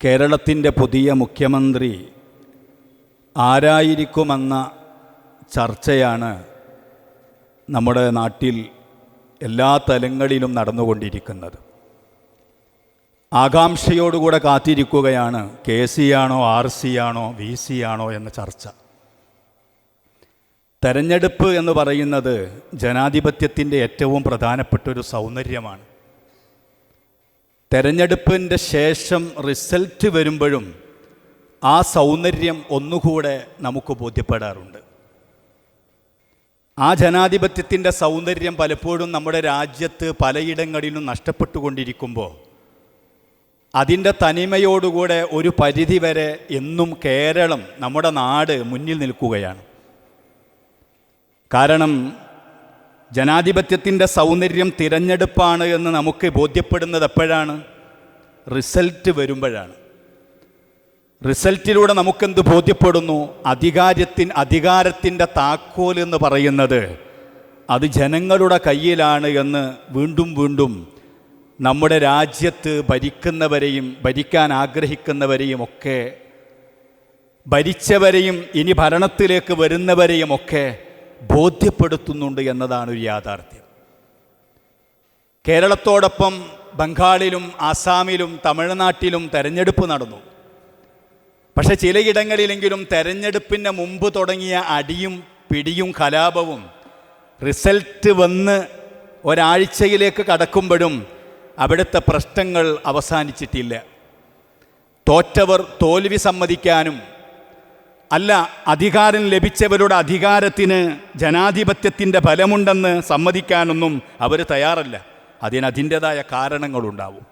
കേരളത്തിൻ്റെ പുതിയ മുഖ്യമന്ത്രി ആരായിരിക്കുമെന്ന ചർച്ചയാണ് നമ്മുടെ നാട്ടിൽ എല്ലാ തലങ്ങളിലും നടന്നുകൊണ്ടിരിക്കുന്നത്. ആകാംക്ഷയോടുകൂടെ കാത്തിരിക്കുകയാണ് KC ആണോ RC ആണോ VC ആണോ എന്ന ചർച്ച. തെരഞ്ഞെടുപ്പ് എന്ന് പറയുന്നത് ജനാധിപത്യത്തിൻ്റെ ഏറ്റവും പ്രധാനപ്പെട്ടൊരു സൗന്ദര്യമാണ്. തെരഞ്ഞെടുപ്പിൻ്റെ ശേഷം റിസൾട്ട് വരുമ്പോഴും ആ സൗന്ദര്യം ഒന്നുകൂടെ നമുക്ക് ബോധ്യപ്പെടാറുണ്ട്. ആ ജനാധിപത്യത്തിൻ്റെ സൗന്ദര്യം പലപ്പോഴും നമ്മുടെ രാജ്യത്ത് പലയിടങ്ങളിലും നഷ്ടപ്പെട്ടുകൊണ്ടിരിക്കുമ്പോൾ അതിൻ്റെ തനിമയോടുകൂടെ ഒരു പരിധിവരെ എന്നും കേരളം, നമ്മുടെ നാട് മുന്നിൽ നിൽക്കുകയാണ്. കാരണം ജനാധിപത്യത്തിൻ്റെ സൗന്ദര്യം തിരഞ്ഞെടുപ്പാണ് എന്ന് നമുക്ക് ബോധ്യപ്പെടുന്നത് എപ്പോഴാണ്? റിസൾട്ട് വരുമ്പോഴാണ്. റിസൾട്ടിലൂടെ നമുക്കെന്ത് ബോധ്യപ്പെടുന്നു? അധികാരത്തിൻ്റെ താക്കോൽ എന്ന് പറയുന്നത് അത് ജനങ്ങളുടെ കയ്യിലാണ് എന്ന് വീണ്ടും വീണ്ടും നമ്മുടെ രാജ്യത്ത് ഭരിക്കുന്നവരെയും ഭരിക്കാൻ ആഗ്രഹിക്കുന്നവരെയും ഒക്കെ, ഭരിച്ചവരെയും ഇനി ഭരണത്തിലേക്ക് വരുന്നവരെയും ഒക്കെ ബോധ്യപ്പെടുത്തുന്നുണ്ട് എന്നതാണ് ഒരു യാഥാർത്ഥ്യം. കേരളത്തോടൊപ്പം ബംഗാളിലും ആസാമിലും തമിഴ്നാട്ടിലും തെരഞ്ഞെടുപ്പ് നടന്നു. പക്ഷെ ചിലയിടങ്ങളിലെങ്കിലും തെരഞ്ഞെടുപ്പിന് മുമ്പ് തുടങ്ങിയ അടിയും പിടിയും കലാപവും റിസൾട്ട് വന്ന് ഒരാഴ്ചയിലേക്ക് കടക്കുമ്പോഴും അവിടുത്തെ പ്രശ്നങ്ങൾ അവസാനിച്ചിട്ടില്ല. തോറ്റവർ തോൽവി സമ്മതിക്കാനും അല്ല, അധികാരം ലഭിച്ചവരുടെ അധികാരത്തിന് ജനാധിപത്യത്തിൻ്റെ ഫലമുണ്ടെന്ന് സമ്മതിക്കാനൊന്നും അവർ തയ്യാറല്ല. അതിൻ്റേതായ കാരണങ്ങളുണ്ടാവും.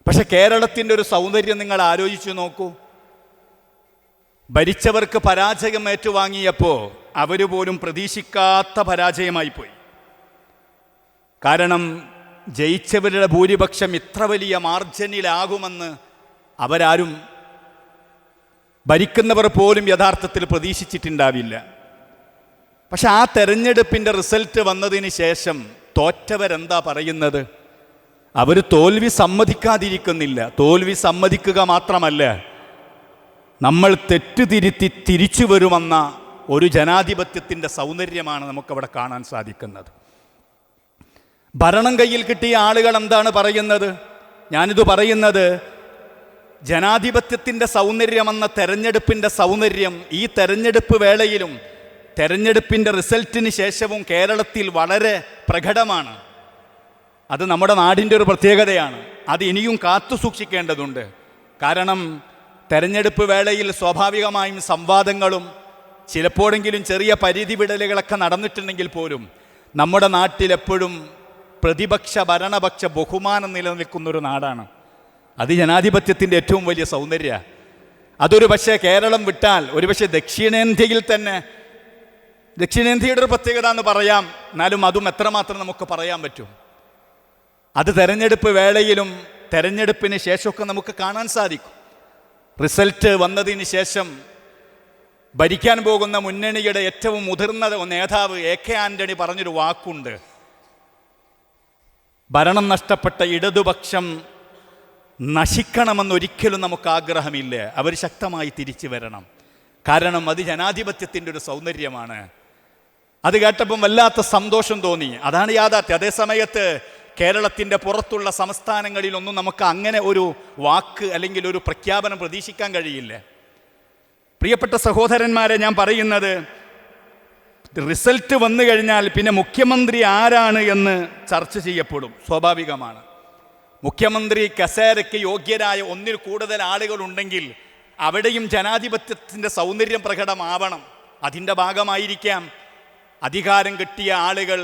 പക്ഷെ കേരളത്തിൻ്റെ ഒരു സൗന്ദര്യം നിങ്ങൾ ആലോചിച്ചു നോക്കൂ. ഭരിച്ചവർക്ക് പരാജയം ഏറ്റുവാങ്ങിയപ്പോൾ അവർ പോലും പ്രതീക്ഷിക്കാത്ത പരാജയമായിപ്പോയി. കാരണം ജയിച്ചവരുടെ ഭൂരിപക്ഷം ഇത്ര വലിയ മാർജിനിലാകുമെന്ന് അവരാരും, ഭരിക്കുന്നവർ പോലും യഥാർത്ഥത്തിൽ പ്രതീക്ഷിച്ചിട്ടുണ്ടാവില്ല. പക്ഷെ ആ തെരഞ്ഞെടുപ്പിൻ്റെ റിസൾട്ട് വന്നതിന് ശേഷം തോറ്റവരെന്താ പറയുന്നത്? അവർ തോൽവി സമ്മതിക്കാതിരിക്കുന്നില്ല. തോൽവി സമ്മതിക്കുക മാത്രമല്ല, നമ്മൾ തെറ്റുതിരുത്തി തിരിച്ചു വരുമെന്ന ഒരു ജനാധിപത്യത്തിൻ്റെ സൗന്ദര്യമാണ് നമുക്കവിടെ കാണാൻ സാധിക്കുന്നത്. ഭരണം കയ്യിൽ കിട്ടിയ ആളുകൾ എന്താണ് പറയുന്നത്? ഞാനിത് പറയുന്നത് ജനാധിപത്യത്തിൻ്റെ സൗന്ദര്യമെന്ന തെരഞ്ഞെടുപ്പിൻ്റെ സൗന്ദര്യം ഈ തെരഞ്ഞെടുപ്പ് വേളയിലും തെരഞ്ഞെടുപ്പിൻ്റെ റിസൾട്ടിന് ശേഷവും കേരളത്തിൽ വളരെ പ്രകടമാണ്. അത് നമ്മുടെ നാടിൻ്റെ ഒരു പ്രത്യേകതയാണ്. അത് ഇനിയും കാത്തു സൂക്ഷിക്കേണ്ടതുണ്ട്. കാരണം തെരഞ്ഞെടുപ്പ് വേളയിൽ സ്വാഭാവികമായും സംവാദങ്ങളും ചിലപ്പോഴെങ്കിലും ചെറിയ പരിധി വിടലുകളൊക്കെ നടന്നിട്ടുണ്ടെങ്കിൽ പോലും നമ്മുടെ നാട്ടിലെപ്പോഴും പ്രതിപക്ഷ ഭരണപക്ഷ ബഹുമാനം നിലനിൽക്കുന്നൊരു നാടാണ്. അത് ജനാധിപത്യത്തിൻ്റെ ഏറ്റവും വലിയ സൗന്ദര്യ. അതൊരു പക്ഷേ കേരളം വിട്ടാൽ ഒരുപക്ഷെ ദക്ഷിണേന്ത്യയിൽ തന്നെ, ദക്ഷിണേന്ത്യയുടെ ഒരു പ്രത്യേകത എന്ന് പറയാം, എന്നാലും അതും എത്രമാത്രം നമുക്ക് പറയാൻ പറ്റും. അത് തെരഞ്ഞെടുപ്പ് വേളയിലും തെരഞ്ഞെടുപ്പിന് ശേഷമൊക്കെ നമുക്ക് കാണാൻ സാധിക്കും. റിസൾട്ട് വന്നതിന് ശേഷം ഭരിക്കാൻ പോകുന്ന മുന്നണിയുടെ ഏറ്റവും മുതിർന്ന നേതാവ് AK ആൻ്റണി പറഞ്ഞൊരു വാക്കുണ്ട്: ഭരണം നഷ്ടപ്പെട്ട ഇടതുപക്ഷം നശിക്കണമെന്നൊരിക്കലും നമുക്ക് ആഗ്രഹമില്ല. അവർ ശക്തമായി തിരിച്ചു വരണം. കാരണം അത് ജനാധിപത്യത്തിൻ്റെ ഒരു സൗന്ദര്യമാണ്. അത് കേട്ടപ്പം വല്ലാത്ത സന്തോഷം തോന്നി. അതാണ് യാഥാർത്ഥ്യം. അതേസമയത്ത് കേരളത്തിൻ്റെ പുറത്തുള്ള സംസ്ഥാനങ്ങളിലൊന്നും നമുക്ക് അങ്ങനെ ഒരു വാക്ക് അല്ലെങ്കിൽ ഒരു പ്രഖ്യാപനം പ്രതീക്ഷിക്കാൻ കഴിയില്ല. പ്രിയപ്പെട്ട സഹോദരന്മാരെ, ഞാൻ പറയുന്നത് റിസൾട്ട് വന്നു കഴിഞ്ഞാൽ പിന്നെ മുഖ്യമന്ത്രി ആരാണ് എന്ന് ചർച്ച ചെയ്യപ്പെടും. സ്വാഭാവികമാണ്. മുഖ്യമന്ത്രി കസേരയ്ക്ക് യോഗ്യരായ ഒന്നിൽ കൂടുതൽ ആളുകളുണ്ടെങ്കിൽ അവിടെയും ജനാധിപത്യത്തിൻ്റെ സൗന്ദര്യം പ്രകടമാവണം. അതിൻ്റെ ഭാഗമായിരിക്കാം അധികാരം കിട്ടിയ ആളുകൾ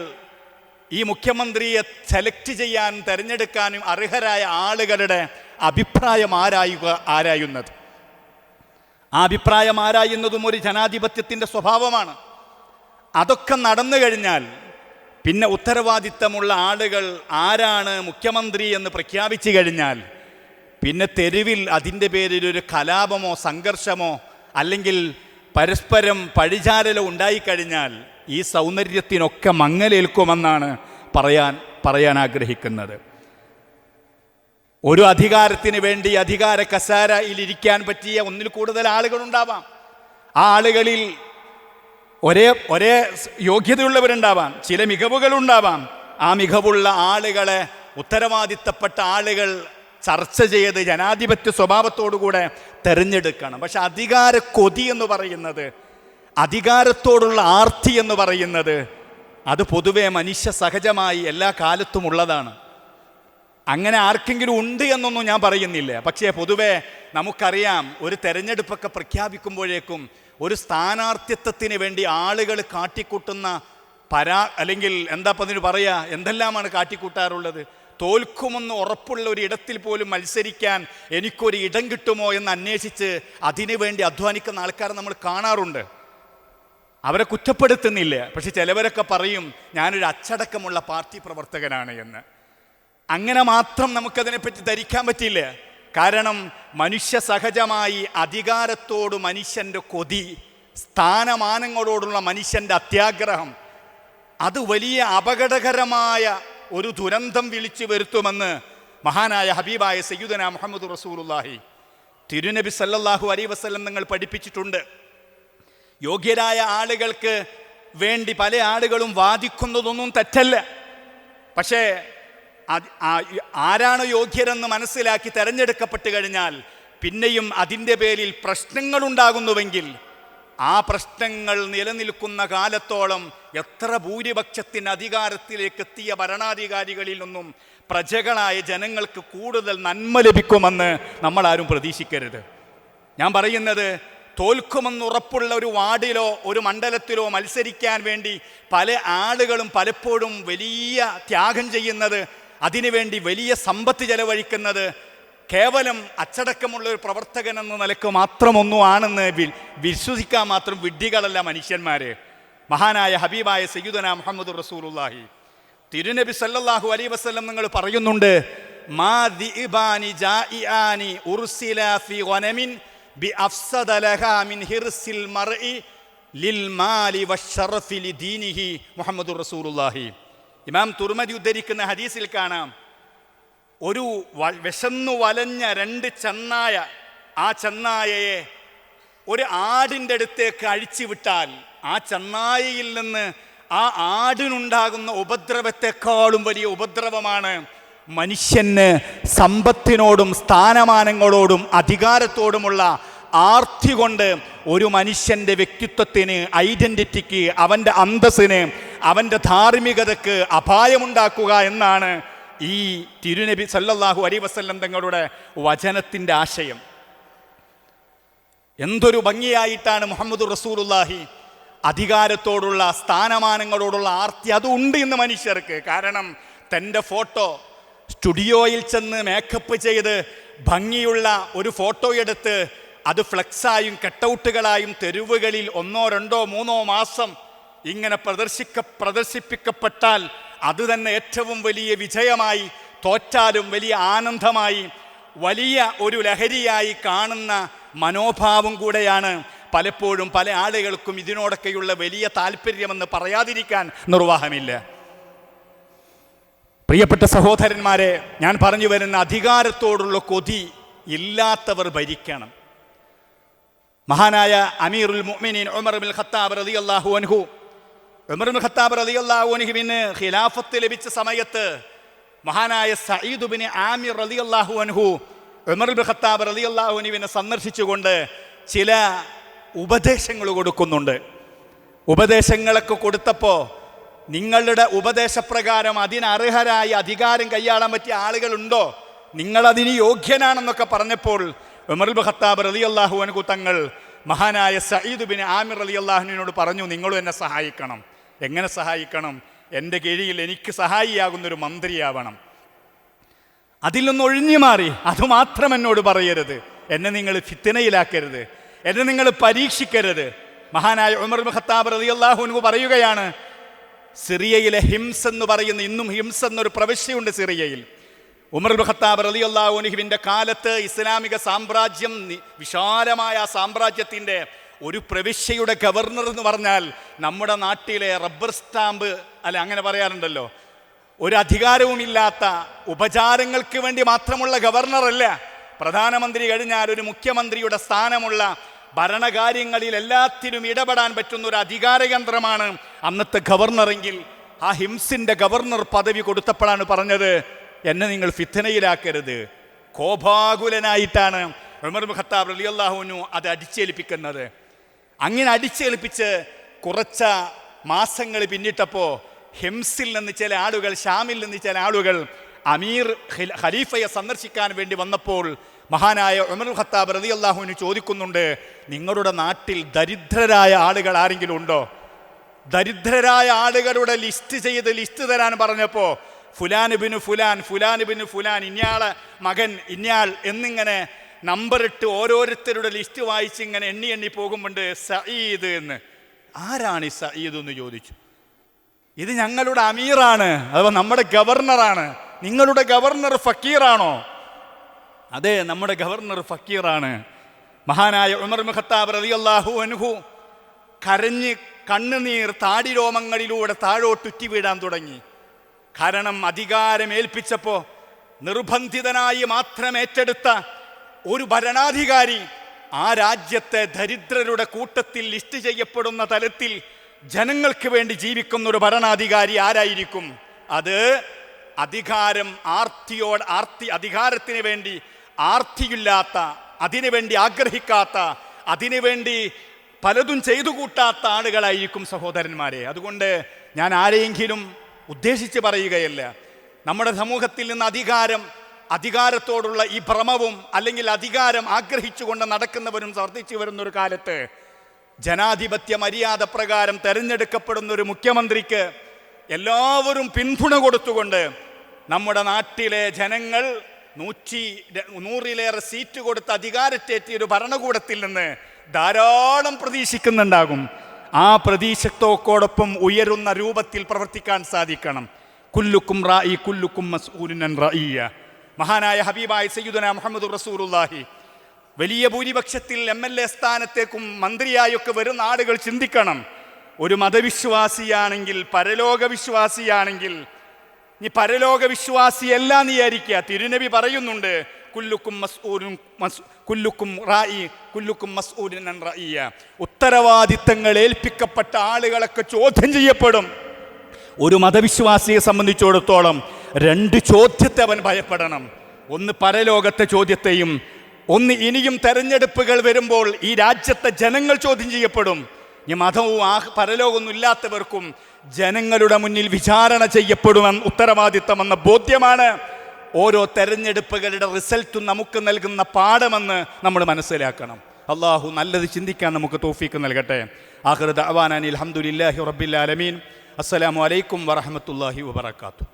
ഈ മുഖ്യമന്ത്രിയെ സെലക്ട് ചെയ്യാൻ, തിരഞ്ഞെടുക്കാനും അർഹരായ ആളുകളുടെ അഭിപ്രായം ആരായുന്നത്. ആ അഭിപ്രായം ആരായുന്നതും ഒരു ജനാധിപത്യത്തിൻ്റെ സ്വഭാവമാണ്. അതൊക്കെ നടന്നു കഴിഞ്ഞാൽ പിന്നെ ഉത്തരവാദിത്തമുള്ള ആളുകൾ ആരാണ് മുഖ്യമന്ത്രി എന്ന് പ്രഖ്യാപിച്ചു കഴിഞ്ഞാൽ പിന്നെ തെരുവിൽ അതിൻ്റെ പേരിൽ ഒരു കലാപമോ സംഘർഷമോ അല്ലെങ്കിൽ പരസ്പരം പഴിചാരലോ ഉണ്ടായിക്കഴിഞ്ഞാൽ ഈ സൗന്ദര്യത്തിനൊക്കെ മങ്ങലേൽക്കുമെന്നാണ് പറയാൻ ആഗ്രഹിക്കുന്നത്. ഒരു അധികാരത്തിന് വേണ്ടി അധികാര കസേരയിൽ ഇരിക്കാൻ പറ്റിയ ഒന്നിൽ കൂടുതൽ ആളുകളുണ്ടാവാം. ആ ആളുകളിൽ ഒരേ യോഗ്യതയുള്ളവരുണ്ടാവാം, ചില മികവുകളുണ്ടാവാം. ആ മികവുള്ള ആളുകളെ, ഉത്തരവാദിത്തപ്പെട്ട ആളുകൾ ചർച്ച ചെയ്ത് ജനാധിപത്യ സ്വഭാവത്തോടുകൂടെ തിരഞ്ഞെടുക്കണം. പക്ഷെ അധികാര കൊതി എന്ന് പറയുന്നത്, അധികാരത്തോടുള്ള ആർത്തി എന്ന് പറയുന്നത്, അത് പൊതുവെ മനുഷ്യ സഹജമായി എല്ലാ കാലത്തും ഉള്ളതാണ്. അങ്ങനെ ആർക്കെങ്കിലും ഉണ്ട് എന്നൊന്നും ഞാൻ പറയുന്നില്ല. പക്ഷേ പൊതുവെ നമുക്കറിയാം, ഒരു തെരഞ്ഞെടുപ്പൊക്കെ പ്രഖ്യാപിക്കുമ്പോഴേക്കും ഒരു സ്ഥാനാർത്ഥിത്വത്തിന് വേണ്ടി ആളുകൾ കാട്ടിക്കൂട്ടുന്ന അല്ലെങ്കിൽ എന്താ അതിന് പറയുക, എന്തെല്ലാമാണ് കാട്ടിക്കൂട്ടാറുള്ളത്. തോൽക്കുമെന്ന് ഉറപ്പുള്ള ഒരു ഇടത്തിൽ പോലും മത്സരിക്കാൻ എനിക്കൊരു ഇടം കിട്ടുമോ എന്ന് അന്വേഷിച്ച് അതിനു വേണ്ടി അധ്വാനിക്കുന്ന ആൾക്കാരെ നമ്മൾ കാണാറുണ്ട്. അവരെ കുറ്റപ്പെടുത്തുന്നില്ല. പക്ഷെ ചിലവരൊക്കെ പറയും ഞാനൊരു അച്ചടക്കമുള്ള പാർട്ടി പ്രവർത്തകനാണ് എന്ന്. അങ്ങനെ മാത്രം നമുക്കതിനെപ്പറ്റി ധരിക്കാൻ പറ്റില്ല. കാരണം മനുഷ്യ സഹജമായി അധികാരത്തോട് മനുഷ്യൻ്റെ കൊതി, സ്ഥാനമാനങ്ങളോടുള്ള മനുഷ്യൻ്റെ അത്യാഗ്രഹം, അത് വലിയ അപകടകരമായ ഒരു ദുരന്തം വിളിച്ചു വരുത്തുമെന്ന് മഹാനായ ഹബീബായ സയ്യിദുനാ മുഹമ്മദ് റസൂലുള്ളാഹി തിരുനബി സല്ലല്ലാഹു അലൈഹി വസല്ലം നിങ്ങൾ പഠിപ്പിച്ചിട്ടുണ്ട്. യോഗ്യരായ ആളുകൾക്ക് വേണ്ടി പല ആളുകളും വാദിക്കുന്നതൊന്നും തെറ്റല്ല. പക്ഷേ ആരാണ് യോഗ്യരെന്ന് മനസ്സിലാക്കി തെരഞ്ഞെടുക്കപ്പെട്ട് കഴിഞ്ഞാൽ പിന്നെയും അതിൻ്റെ പേരിൽ പ്രശ്നങ്ങളുണ്ടാകുന്നുവെങ്കിൽ ആ പ്രശ്നങ്ങൾ നിലനിൽക്കുന്ന കാലത്തോളം എത്ര ഭൂരിപക്ഷത്തിന് അധികാരത്തിലേക്ക് എത്തിയ ഭരണാധികാരികളിൽ നിന്നും പ്രജകളായ ജനങ്ങൾക്ക് കൂടുതൽ നന്മ ലഭിക്കുമെന്ന് നമ്മളാരും പ്രതീക്ഷിക്കരുത്. ഞാൻ പറയുന്നത്, തോൽക്കുമെന്ന് ഉറപ്പുള്ള ഒരു വാർഡിലോ ഒരു മണ്ഡലത്തിലോ മത്സരിക്കാൻ വേണ്ടി പല ആളുകളും പലപ്പോഴും വലിയ ത്യാഗം ചെയ്യുന്നത്, അതിനുവേണ്ടി വലിയ സമ്പത്ത് ചെലവഴിക്കുന്നത് കേവലം അച്ചടക്കമുള്ള ഒരു പ്രവർത്തകൻ എന്ന നിലക്ക് മാത്രമൊന്നും ആണെന്ന് വിശ്വസിക്കാൻ മാത്രം വിഡ്ഢികളല്ല മനുഷ്യന്മാര്. മഹാനായ ഹബീബായ സയ്യിദുനാ മുഹമ്മദ് റസൂലുള്ളാഹി തിരുനബി സല്ലല്ലാഹു അലൈഹി വസല്ലം നിങ്ങൾ പറയുന്നുണ്ട്, മാ ദിഇബാനി ജാഇആനി ഉർസിലാ ഫി ഗനമിൻ ബിഅഫ്സദ ലഹാ മിൻ ഹിർസിൽ മർഇ ലിൽ മാലി വശറഫി ലിദീനിഹി മുഹമ്മദുർ റസൂലുള്ളാഹി. ഇമാം തുർമദി ഉദ്ധരിക്കുന്ന ഹദീസിൽ കാണാം, ഒരു വിശന്നു വലഞ്ഞ രണ്ട് ചെന്നായ, ആ ചെന്നായയെ ഒരു ആടിൻ്റെ അടുത്തേക്ക് അഴിച്ചുവിട്ടാൽ ആ ചെന്നായയിൽ നിന്ന് ആ ആടിനുണ്ടാകുന്ന ഉപദ്രവത്തെക്കാളും വലിയ ഉപദ്രവമാണ് മനുഷ്യന് സമ്പത്തിനോടും സ്ഥാനമാനങ്ങളോടും അധികാരത്തോടുമുള്ള ആർത്തി കൊണ്ട് ഒരു മനുഷ്യൻ്റെ വ്യക്തിത്വത്തിന്, ഐഡൻറ്റിറ്റിക്ക്, അവൻ്റെ അന്തസ്സിന്, അവൻ്റെ ധാർമ്മികതയ്ക്ക് അപായമുണ്ടാക്കുക എന്നാണ് ഈ തിരുനബി സല്ലല്ലാഹു അലൈഹി വസല്ലം തങ്ങളുടെ വചനത്തിൻ്റെ ആശയം. എന്തൊരു ഭംഗിയായിട്ടാണ് മുഹമ്മദ് റസൂലുള്ളാഹി അധികാരത്തോടുള്ള, സ്ഥാനമാനങ്ങളോടുള്ള ആർത്തി അതുണ്ട് ഇന്ന് മനുഷ്യർക്ക്. കാരണം തൻ്റെ ഫോട്ടോ സ്റ്റുഡിയോയിൽ ചെന്ന് മേക്കപ്പ് ചെയ്ത് ഭംഗിയുള്ള ഒരു ഫോട്ടോ എടുത്ത് അത് ഫ്ലെക്സായും കട്ടൗട്ടുകളായും തെരുവുകളിൽ 1, 2, 3 മാസം ഇങ്ങനെ പ്രദർശിപ്പിക്കപ്പെട്ടാൽ അത് തന്നെ ഏറ്റവും വലിയ വിജയമായി, തോറ്റാലും വലിയ ആനന്ദമായി, വലിയ ഒരു ലഹരിയായി കാണുന്ന മനോഭാവം കൂടെയാണ് പലപ്പോഴും പല ആളുകൾക്കും ഇതിനോടൊക്കെയുള്ള വലിയ താല്പര്യമെന്ന് പറയാതിരിക്കാൻ നിർവാഹമില്ല. പ്രിയപ്പെട്ട സഹോദരന്മാരെ, ഞാൻ പറഞ്ഞു വരുന്ന അധികാരത്തോടുള്ള കൊതി ഇല്ലാത്തവർ ഭരിക്കണം. മഹാനായ അമീറുൽ മുഅ്മിനീൻ ഉമർ ഇബ്നുൽ ഖത്താബ് റളിയല്ലാഹു അൻഹു, ഉമർ ഇബ്നുൽ ഖത്താബ് റളിയല്ലാഹു അൻഹുവിന് ഖിലാഫത്ത് ലഭിച്ച സമയത്ത് മഹാനായ സഈദ് ഇബ്നു ആമിർ റളിയല്ലാഹു അൻഹു ഉമർ ഇബ്നുൽ ഖത്താബ് റളിയല്ലാഹു അൻഹുവിനെ സന്ദർശിച്ചുകൊണ്ട് ചില ഉപദേശങ്ങൾ കൊടുക്കുന്നുണ്ട്. ഉപദേശങ്ങളൊക്കെ കൊടുത്തപ്പോൾ, നിങ്ങളുടെ ഉപദേശപ്രകാരം അതിനർഹരായി അധികാരം കൈയാളാൻ പറ്റിയ ആളുകളുണ്ടോ, നിങ്ങളതിന് യോഗ്യനാണെന്നൊക്കെ പറഞ്ഞപ്പോൾ ഉമർ ഇബ്നുൽ ഖത്താബ് റളിയല്ലാഹു അൻഹു തങ്ങൾ മഹാനായ സഈദ് ഇബ്നു ആമിർ റളിയല്ലാഹു അൻഹുവിനോട് പറഞ്ഞു, നിങ്ങളും എന്നെ സഹായിക്കണം. എങ്ങനെ സഹായിക്കണം? എൻ്റെ കീഴിൽ എനിക്ക് സഹായിയാകുന്നൊരു മന്ത്രിയാവണം. അതിൽ നിന്ന് ഒഴിഞ്ഞു മാറി അതുമാത്രം എന്നോട് പറയരുത്, എന്നെ നിങ്ങൾ ഫിത്നയിലാക്കരുത്, എന്നെ നിങ്ങൾ പരീക്ഷിക്കരുത്. മഹാനായ ഉമർ ഇബ്നുൽ ഖത്താബ് റളിയല്ലാഹു അൻഹു പറയുകയാണ്, സിറിയയിലെ ഹിംസ് എന്ന് പറയുന്ന, ഇന്നും ഹിംസ് എന്നൊരു പ്രവിശ്യയുണ്ട് സിറിയയിൽ. ഉമർ ഇബ്നുൽ ഖത്താബ് റളിയല്ലാഹു അൻഹുവിൻ്റെ കാലത്ത് ഇസ്ലാമിക സാമ്രാജ്യം, വിശാലമായ ആ സാമ്രാജ്യത്തിൻ്റെ ഒരു പ്രവിശ്യയുടെ ഗവർണർ എന്ന് പറഞ്ഞാൽ നമ്മുടെ നാട്ടിലെ റബ്ബർ സ്റ്റാമ്പ്, അല്ല അങ്ങനെ പറയാറുണ്ടല്ലോ, ഒരു അധികാരവുമില്ലാത്ത ഉപചാരങ്ങൾക്ക് വേണ്ടി മാത്രമുള്ള ഗവർണറല്ല. പ്രധാനമന്ത്രി കഴിഞ്ഞാൽ ഒരു മുഖ്യമന്ത്രിയുടെ സ്ഥാനമുള്ള ഭരണകാര്യങ്ങളിൽ എല്ലാത്തിനും ഇടപെടാൻ പറ്റുന്ന ഒരു അധികാരയന്ത്രമാണ് അന്നത്തെ ഗവർണറെങ്കിൽ ആ ഹിംസിന്റെ ഗവർണർ പദവി കൊടുത്തപ്പോഴാണ് പറഞ്ഞത്, എന്നെ നിങ്ങൾ ഫിത്നയിലാക്കരുത്. കോപാകുലനായിട്ടാണ് ഉമർ ഇബ്നു ഖത്താബ് റളിയല്ലാഹു അൻഹു അത് അടിച്ചേൽപ്പിക്കുന്നത്. അങ്ങനെ അടിച്ചേൽപ്പിച്ച് കുറച്ച മാസങ്ങൾ പിന്നിട്ടപ്പോൾ ഹിംസിൽ നിന്ന് ചില ആളുകൾ, ഷാമിൽ നിന്ന് ചില ആളുകൾ അമീർ ഖലീഫയെ സന്ദർശിക്കാൻ വേണ്ടി വന്നപ്പോൾ മഹാനായ ഉമർ ഇബ്നു ഖത്താബ് റളിയല്ലാഹു അൻഹു ചോദിക്കുന്നുണ്ട്, നിങ്ങളുടെ നാട്ടിൽ ദരിദ്രരായ ആളുകൾ ആരെങ്കിലും ഉണ്ടോ? ദരിദ്രരായ ആളുകളുടെ ലിസ്റ്റ് തരാൻ പറഞ്ഞപ്പോൾ ഫുലാൻ ബിനു ഫുലാൻ, ഫുലാൻ ബിനു ഫുലാൻ, ഇന്നയാളെ മകൻ ഇന്നയാൾ എന്നിങ്ങനെ നമ്പറിട്ട് ഓരോരുത്തരുടെ ലിസ്റ്റ് വായിച്ച് ഇങ്ങനെ എണ്ണി പോകുമ്പോണ്ട് സഈദ് എന്ന്. ആരാണ് ഈ സഈദ് എന്ന് ചോദിച്ചു. ഇത് ഞങ്ങളുടെ അമീറാണ്, അഥവാ നമ്മുടെ ഗവർണറാണ്. നിങ്ങളുടെ ഗവർണർ ഫക്കീറാണോ? അതെ, നമ്മുടെ ഗവർണർ ഫക്കീറാണ്. മഹാനായ ഉമർ ഇബ്നു ഖത്താബ് റളിയല്ലാഹു അൻഹു കരഞ്ഞ് കണ്ണുനീർ താടി രോമങ്ങളിലൂടെ താഴോട്ടുറ്റി വീഴാൻ തുടങ്ങി. കാരണം അധികാരമേൽപ്പിച്ചപ്പോൾ നിർബന്ധിതനായി മാത്രം ഏറ്റെടുത്ത ഒരു ഭരണാധികാരി ആ രാജ്യത്തെ ദരിദ്രരുടെ കൂട്ടത്തിൽ ലിസ്റ്റ് ചെയ്യപ്പെടുന്ന തലത്തിൽ ജനങ്ങൾക്ക് വേണ്ടി ജീവിക്കുന്ന ഒരു ഭരണാധികാരി ആരായിരിക്കും? അത് അധികാരത്തിന് വേണ്ടി ആർത്തിയില്ലാത്ത, അതിനുവേണ്ടി ആഗ്രഹിക്കാത്ത, അതിനുവേണ്ടി പലതും ചെയ്തു കൂട്ടാത്ത ആളുകളായിരിക്കും സഹോദരന്മാരെ. അതുകൊണ്ട് ഞാൻ ആരെയെങ്കിലും ഉദ്ദേശിച്ച് പറയുകയല്ല. നമ്മുടെ സമൂഹത്തിൽ നിന്ന് അധികാരത്തോടുള്ള ഈ ഭ്രമവും അല്ലെങ്കിൽ അധികാരം ആഗ്രഹിച്ചുകൊണ്ട് നടക്കുന്നവരും വർദ്ധിച്ചു വരുന്നൊരു കാലത്ത് ജനാധിപത്യ മര്യാദ പ്രകാരം തെരഞ്ഞെടുക്കപ്പെടുന്ന ഒരു മുഖ്യമന്ത്രിക്ക് എല്ലാവരും പിന്തുണ കൊടുത്തുകൊണ്ട് നമ്മുടെ നാട്ടിലെ ജനങ്ങൾ 100-ലേറെ സീറ്റ് കൊടുത്ത് അധികാരത്തേറ്റിയ ഒരു ഭരണകൂടത്തിൽ നിന്ന് ധാരാളം പ്രതീക്ഷിക്കുന്നുണ്ടാകും. ആ പ്രതീക്ഷത്തോടൊപ്പം ഉയരുന്ന രൂപത്തിൽ പ്രവർത്തിക്കാൻ സാധിക്കണം. കുല്ലുക്കും റായി കുല്ലുക്കും മസ്ഊലുൻ അൻ റഈയ. മഹാനായ ഹബീബായ സയ്യിദുനാ മുഹമ്മദുർ റസൂലുള്ളാഹി വലിയ ഭൂരിപക്ഷത്തിൽ MLA സ്ഥാനത്തേക്കും മന്ത്രിയായൊക്കെ വരുന്ന ആളുകൾ ചിന്തിക്കണം. ഒരു മതവിശ്വാസിയാണെങ്കിൽ, പരലോക വിശ്വാസിയാണെങ്കിൽ, നീ പരലോക വിശ്വാസിയല്ല എന്ന് വിചാരിക്കുക. തിരുനബി പറയുന്നുണ്ട്, കുല്ലുക്കും റായി കുല്ലുക്കും മസ്ഊലുൻ അൻ റഈയ. ഉത്തരവാദിത്തങ്ങൾ ഏൽപ്പിക്കപ്പെട്ട ആളുകളൊക്കെ ചോദ്യം ചെയ്യപ്പെടും. ഒരു മതവിശ്വാസിയെ സംബന്ധിച്ചിടത്തോളം 2 ചോദ്യത്തെ അവൻ ഭയപ്പെടണം. ഒന്ന് പരലോകത്തെ ചോദ്യത്തെയും, ഒന്ന് ഇനിയും തെരഞ്ഞെടുപ്പുകൾ വരുമ്പോൾ ഈ രാജ്യത്തെ ജനങ്ങൾ ചോദ്യം ചെയ്യപ്പെടും. ഈ മതവും പരലോകമൊന്നും ഇല്ലാത്തവർക്കും ജനങ്ങളുടെ മുന്നിൽ വിചാരണ ചെയ്യപ്പെടുമെന്ന് ഉത്തരവാദിത്തമെന്ന ബോധ്യമാണ് ഓരോ തെരഞ്ഞെടുപ്പുകളുടെ റിസൾട്ടും നമുക്ക് നൽകുന്ന പാഠമെന്ന് നമ്മൾ മനസ്സിലാക്കണം. അള്ളാഹു നല്ലത് ചിന്തിക്കാൻ നമുക്ക് തൗഫീക്ക് നൽകട്ടെ. ആഖിറു ദഅ്വാനാ അൽഹംദുലില്ലാഹി റബ്ബിൽ ആലമീൻ. അസ്സലാമു അലൈക്കും വറഹ്മത്തുള്ളാഹി വബറകാതുഹു.